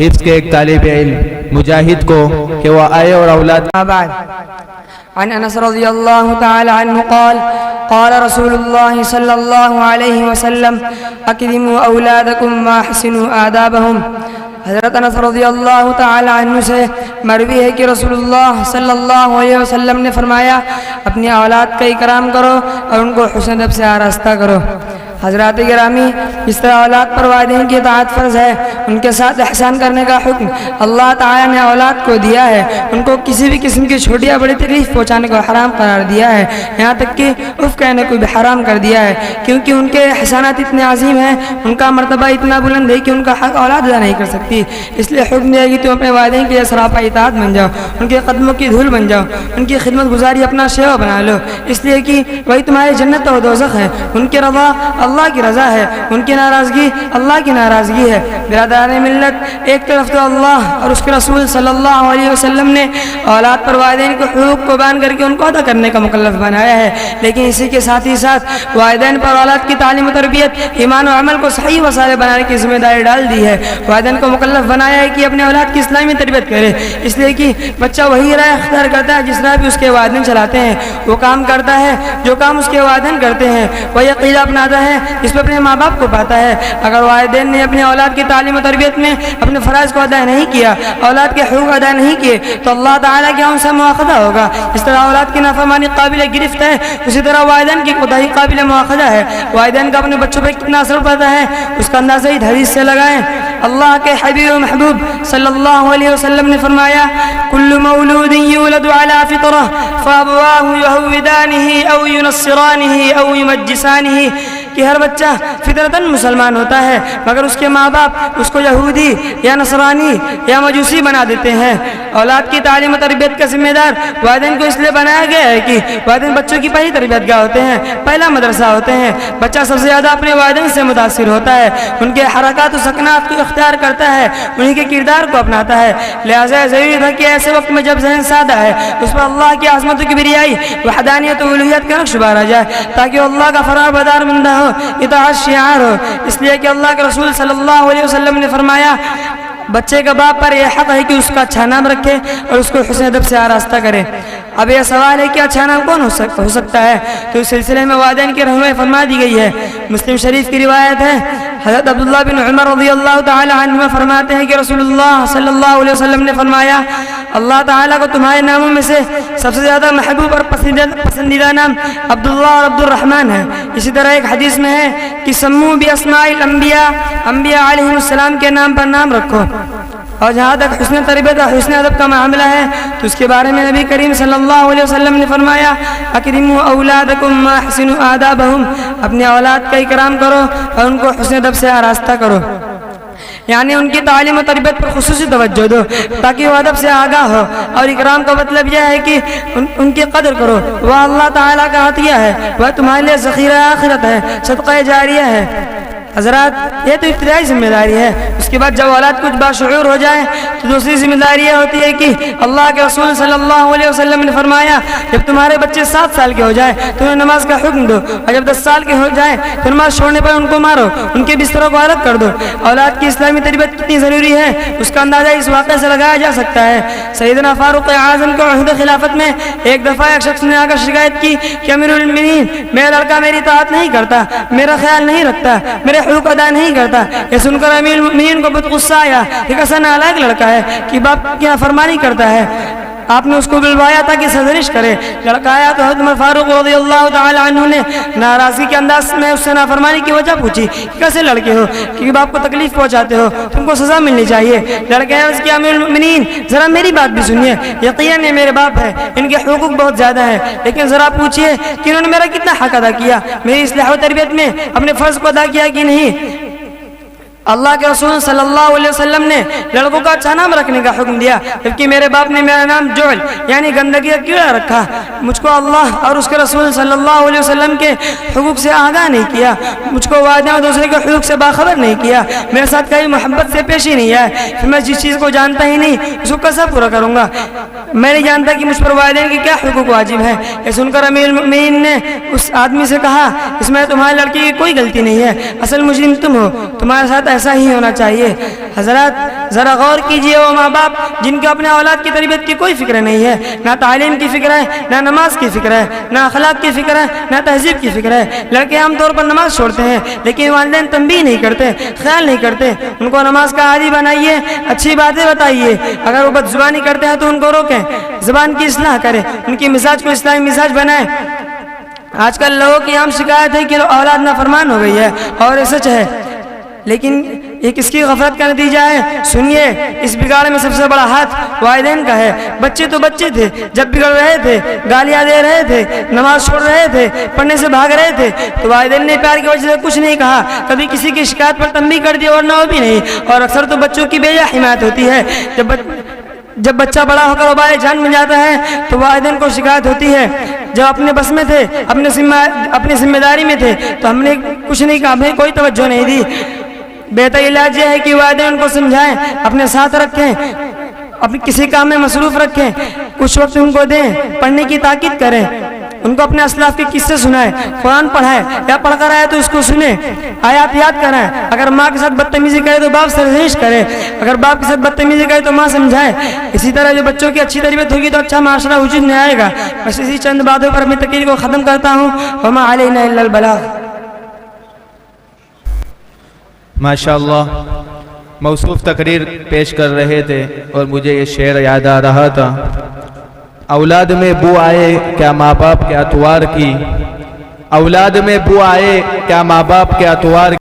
حفظ کے ایک طالب علم مجاہد کو کہ وہ آئے اور اولاد بعد عن انس رضی اللہ تعالی عنہ قال قال رسول اللہ صلی اللہ علیہ وسلم اکرموا اولادکم واحسنوا آدابهم۔ حضرت انس رضی اللہ تعالی عنہ سے مروی ہے کہ رسول اللہ صلی اللہ علیہ وسلم نے فرمایا اپنی اولاد کا اکرام کرو اور ان کو حسن ادب سے آراستہ کرو۔ حضرات گرامی، جس طرح اولاد پر والدین کی اطاعت فرض ہے، ان کے ساتھ احسان کرنے کا حکم اللہ تعالیٰ نے اولاد کو دیا ہے۔ ان کو کسی بھی قسم کی چھوٹی یا بڑی تکلیف پہنچانے کو حرام قرار دیا ہے، یہاں تک کہ اف کہنے کو بھی حرام کر دیا ہے، کیونکہ ان کے احسانات اتنے عظیم ہیں، ان کا مرتبہ اتنا بلند ہے کہ ان کا حق اولاد ادا نہیں کر سکتی۔ اس لیے حکم دیا کہ تم اپنے والدین کے سراپا اطاعت بن جاؤ، ان کے قدموں کی دھول بن جاؤ، ان کی خدمت گزاری اپنا شیوا بنا لو، اس لیے کہ وہی تمہاری جنت و دوزخ ہے۔ ان کی رضا اللہ کی رضا ہے، ان کی ناراضگی اللہ کی ناراضگی ہے۔ برادران ملت، ایک طرف تو اللہ اور اس کے رسول صلی اللہ علیہ وسلم نے اولاد پر والدین کے حقوق کو بیان کر کے ان کو ادا کرنے کا مکلف بنایا ہے، لیکن اسی کے ساتھ ہی ساتھ والدین پر اولاد کی تعلیم و تربیت، ایمان و عمل کو صحیح و صالح بنانے کی ذمہ داری ڈال دی ہے۔ والدین کو مکلف بنایا ہے کہ اپنے اولاد کی اسلامی تربیت کرے، اس لیے کہ بچہ وہی راہ اختیار کرتا ہے جس راہ بھی اس کے والدین چلاتے ہیں، وہ کام کرتا ہے جو کام اس کے والدین کرتے ہیں، وہی عقیدہ اپناتا ہے جس پہ اپنے ماں باپ کو پاتا ہے۔ اگر والدین نے اپنے اولاد کی تعلیم و تربیت میں اپنے فرائض کو ادا نہیں کیا، اولاد کے حقوق ادا نہیں کیے، تو اللہ تعالیٰ کیا ان سے مواخذہ ہوگا؟ اس طرح اولاد کی نافرمانی قابل گرفت ہے، اسی طرح والدین کی کوتاہی قابل مواخذہ ہے۔ والدین کا اپنے بچوں پہ کتنا اثر پڑتا ہے اس کا اندازہ اس حدیث سے لگائیں۔ اللہ کے حبیب و محبوب صلی اللہ علیہ وسلم نے فرمایا کل مولود یولد علی فطرہ فابواہ یہودانہ او ینصرانہ او یمجسانہ، کہ ہر بچہ فطرتاً مسلمان ہوتا ہے مگر اس کے ماں باپ اس کو یہودی یا نصرانی یا مجوسی بنا دیتے ہیں۔ اولاد کی تعلیم و تربیت کا ذمہ دار والدین کو اس لیے بنایا گیا ہے کہ والدین بچوں کی پہلی تربیت گاہ ہوتے ہیں، پہلا مدرسہ ہوتے ہیں۔ بچہ سب سے زیادہ اپنے والدین سے متاثر ہوتا ہے، ان کے حرکات و سکنات کو اختیار کرتا ہے، انہی کے کردار کو اپناتا ہے۔ لہٰذا ضروری تھا کہ ایسے وقت میں جب ذہن سادہ ہے اس پر اللہ کی عظمت و کبریائی، وحدانیت و الوہیت کا نقش بارا جائے تاکہ اللہ کا فرار بدار بندہ ہو، اطاعت شعار ہو۔ اس لیے کہ اللہ کے رسول صلی اللہ علیہ وسلم نے فرمایا بچے کا باپ پر یہ حق ہے کہ اس کا اچھا نام رکھے اور اس کو حسن ادب سے آراستہ کرے۔ اب یہ سوال ہے کہ اچھا نام کون ہو سکتا ہے؟ تو اس سلسلے میں والدین کی رہنمائی فرما دی گئی ہے۔ مسلم شریف کی روایت ہے، حضرت عبداللہ بن عمر رضی اللہ تعالی عنہما فرماتے ہیں کہ رسول اللہ صلی اللہ علیہ وسلم نے فرمایا اللہ تعالیٰ کو تمہارے ناموں میں سے سب سے زیادہ محبوب اور پسندیدہ نام عبداللہ اور عبد الرحمن ہے۔ اسی طرح ایک حدیث میں ہے کہ سمو باسماء الانبیاء، انبیاء علیہ السلام کے نام پر نام رکھو۔ اور جہاں تک حسن تربیت اور حسن ادب کا معاملہ ہے تو اس کے بارے میں نبی کریم صلی اللہ علیہ وسلم نے فرمایا اکرموا اولادکم واحسنوا آدابہم، اپنے اولاد کا اکرام کرو اور ان کو حسن ادب سے آراستہ کرو، یعنی ان کی تعلیم و تربیت پر خصوصی توجہ دو تاکہ وہ ادب سے آگاہ ہو۔ اور اکرام کا مطلب یہ ہے کہ ان کی قدر کرو، وہ اللہ تعالیٰ کا عطیہ ہے، وہ تمہارے لیے ذخیرہ آخرت ہے، صدقہ جاریہ ہے۔ حضرات یہ تو ابتدائی ذمہ داری ہے، اس کے بعد جب اولاد کچھ باشعور ہو جائے تو دوسری ذمہ داری یہ ہوتی ہے کہ اللہ کے رسول صلی اللہ علیہ وسلم نے فرمایا جب تمہارے بچے 7 سال کے ہو جائیں تو انہیں نماز کا حکم دو، اور جب 10 سال کے ہو جائیں تو نماز چھوڑنے پر ان کو مارو، ان کے بستروں کو الگ کر دو۔ اولاد کی اسلامی تربیت کتنی ضروری ہے اس کا اندازہ اس واقعے سے لگایا جا سکتا ہے۔ سیدنا فاروق اعظم کو عہد خلافت میں ایک دفعہ ایک شخص نے آ کر شکایت کی کہ امیر المؤمنین میرا لڑکا میری اطاعت نہیں کرتا، میرا خیال نہیں رکھتا، میرے حقوق ادا نہیں کرتا۔ یہ سن کر امیر المؤمنین کو بہت غصہ آیا، ایک ایسا نالائق لڑکا ہے کہ باپ کی نافرمانی کرتا ہے۔ آپ نے اس کو بلوایا تھا کہ سرزنش کرے۔ لڑکا آیا تو حضرت عمر فاروق رضی اللہ تعالی عنہ نے ناراضگی کے انداز میں اس سے نافرمانی کی وجہ پوچھی کہ کیسے لڑکے ہو، کیونکہ باپ کو تکلیف پہنچاتے ہو، تم کو سزا ملنی چاہیے۔ لڑکے نے عرض کیا امیر المؤمنین ذرا میری بات بھی سنیے، یقیناً یہ میرے باپ ہے، ان کے حقوق بہت زیادہ ہیں، لیکن ذرا پوچھیے کہ انہوں نے میرا کتنا حق ادا کیا، میری اصلاح و تربیت میں اپنے فرض کو ادا کیا کہ نہیں۔ اللہ کے رسول صلی اللہ علیہ وسلم نے لڑکوں کا اچھا نام رکھنے کا حکم دیا، جبکہ میرے باپ نے میرا نام جعل یعنی گندگی کا کیڑا رکھا۔ مجھ کو اللہ اور اس کے رسول صلی اللہ علیہ وسلم کے حقوق سے آگاہ نہیں کیا، مجھ کو والدین اور دوسرے کے حقوق سے باخبر نہیں کیا، میرے ساتھ کبھی محبت سے پیش ہی نہیں آئے، پھر میں جس چیز کو جانتا ہی نہیں اس کو کیسے پورا کروں گا؟ میں نہیں جانتا کہ مجھ پر والدین کی کیا حقوق واجب ہے۔ یہ سن کر امیر المؤمنین نے اس آدمی سے کہا اس میں تمہاری لڑکی کی کوئی غلطی نہیں ہے، اصل مجرم تم ہو، تمہارے ساتھ ایسا ہی ہونا چاہیے۔ حضرات ذرا غور کیجئے، وہ ماں باپ جن کو اپنے اولاد کی تربیت کی کوئی فکر نہیں ہے، نہ تعلیم کی فکر ہے، نہ نماز کی فکر ہے، نہ اخلاق کی فکر ہے، نہ تہذیب کی فکر ہے۔ لڑکے عام طور پر نماز چھوڑتے ہیں لیکن والدین تنبیہ نہیں کرتے، خیال نہیں کرتے، ان کو نماز کا عادی بنائیے، اچھی باتیں بتائیے، اگر وہ بد زبانی کرتے ہیں تو ان کو روکیں، زبان کی اصلاح کریں، ان کی مزاج کو اسلامی مزاج بنائیں۔ آج کل لوگوں کی عام شکایت ہے کہ اولاد نافرمان ہو گئی ہے، اور یہ سچ ہے، لیکن یہ کس کی غفلت کا نتیجہ ہے؟ سنیے، اس بگاڑ میں سب سے بڑا ہاتھ والدین کا ہے۔ بچے تو بچے تھے، جب بگڑ رہے تھے، گالیاں دے رہے تھے، نماز چھوڑ رہے تھے، پڑھنے سے بھاگ رہے تھے، تو والدین نے پیار کی وجہ سے کچھ نہیں کہا، کبھی کسی کی شکایت پر تنبیہ کر دیا، ورنہ وہ بھی نہیں۔ اور اکثر تو بچوں کی بے جا حمایت ہوتی ہے۔ جب بچہ بڑا ہو کر وبال جان بن جاتا ہے تو والدین کو شکایت ہوتی ہے، جب اپنے بس میں تھے، اپنی ذمہ داری میں تھے تو ہم نے کچھ نہیں کہا، ہمیں کوئی توجہ نہیں دی۔ بہتر علاج یہ ہے کہ والدین ان کو سمجھائیں، اپنے ساتھ رکھیں، اپنے کسی کام میں مصروف رکھیں، کچھ وقت ان کو دیں، پڑھنے کی تاکید کریں، ان کو اپنے اسلاف کے قصے سنائیں، قرآن پڑھائیں، یا پڑھ کر آئے تو اس کو سنیں، آیات یاد کرائیں۔ اگر ماں کے ساتھ بدتمیزی کرے تو باپ سرزنش کرے، اگر باپ کے ساتھ بدتمیزی کرے تو ماں سمجھائے۔ اسی طرح جو بچوں کی اچھی تربیت ہوگی تو اچھا معاشرہ وجود میں آئے گا۔ بس اسی چند باتوں پر اپنی تقریر کو ختم کرتا ہوں۔ وما علینا الا البلاغ۔ ماشاءاللہ موصوف تقریر پیش کر رہے تھے اور مجھے یہ شعر یاد آ رہا تھا، اولاد میں بو آئے کیا ماں باپ کے اتوار کی، اولاد میں بو آئے کیا ماں باپ کے اتوار